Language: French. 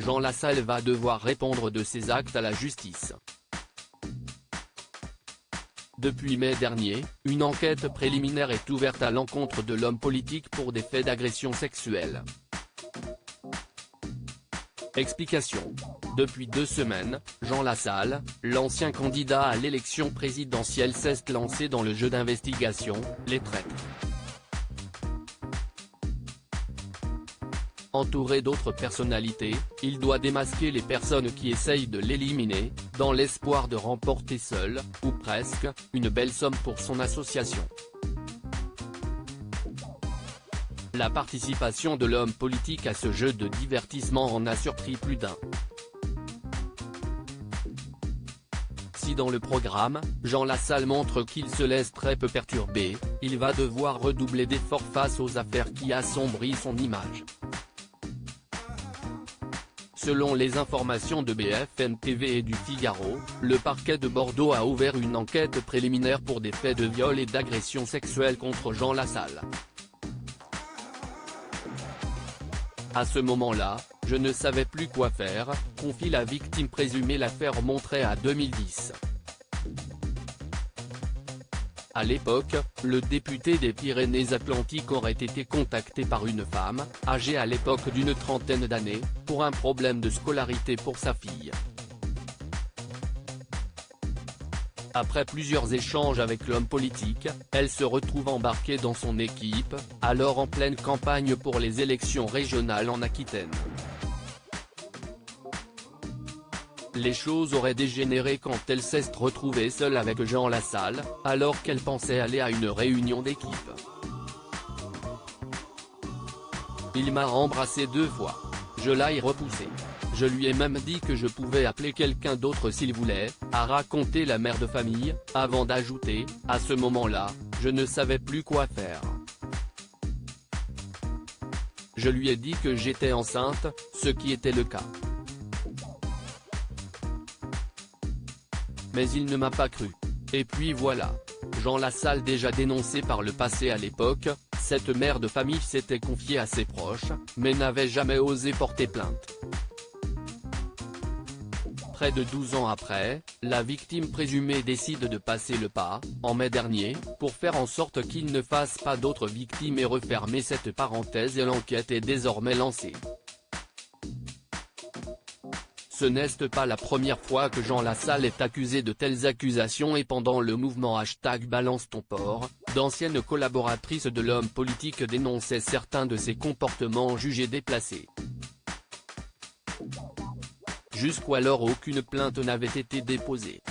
Jean Lassalle va devoir répondre de ses actes à la justice. Depuis mai dernier, une enquête préliminaire est ouverte à l'encontre de l'homme politique pour des faits d'agression sexuelle. Explication. Depuis 2 semaines, Jean Lassalle, l'ancien candidat à l'élection présidentielle, s'est lancé dans le jeu d'investigation, les traîtres. Entouré d'autres personnalités, il doit démasquer les personnes qui essayent de l'éliminer, dans l'espoir de remporter seul, ou presque, une belle somme pour son association. La participation de l'homme politique à ce jeu de divertissement en a surpris plus d'un. Si dans le programme, Jean Lassalle montre qu'il se laisse très peu perturber, il va devoir redoubler d'efforts face aux affaires qui assombrissent son image. Selon les informations de BFM TV et du Figaro, le parquet de Bordeaux a ouvert une enquête préliminaire pour des faits de viol et d'agression sexuelle contre Jean Lassalle. À ce moment-là, je ne savais plus quoi faire, confie la victime présumée. L'affaire montrait à 2010. À l'époque, le député des Pyrénées-Atlantiques aurait été contacté par une femme, âgée à l'époque d'une trentaine d'années, pour un problème de scolarité pour sa fille. Après plusieurs échanges avec l'homme politique, elle se retrouve embarquée dans son équipe, alors en pleine campagne pour les élections régionales en Aquitaine. Les choses auraient dégénéré quand elle s'est retrouvée seule avec Jean Lassalle, alors qu'elle pensait aller à une réunion d'équipe. Il m'a embrassé 2 fois. Je l'ai repoussé. Je lui ai même dit que je pouvais appeler quelqu'un d'autre s'il voulait, a raconté la mère de famille, avant d'ajouter, à ce moment-là, je ne savais plus quoi faire. Je lui ai dit que j'étais enceinte, ce qui était le cas. Mais il ne m'a pas cru. Et puis voilà. Jean Lassalle, déjà dénoncé par le passé à l'époque, cette mère de famille s'était confiée à ses proches, mais n'avait jamais osé porter plainte. Près de 12 ans après, la victime présumée décide de passer le pas, en mai dernier, pour faire en sorte qu'il ne fasse pas d'autres victimes et refermer cette parenthèse, et l'enquête est désormais lancée. Ce n'est pas la première fois que Jean Lassalle est accusé de telles accusations, et pendant le mouvement #BalanceTonPort, d'anciennes collaboratrices de l'homme politique dénonçaient certains de ses comportements jugés déplacés. Jusqu'alors aucune plainte n'avait été déposée.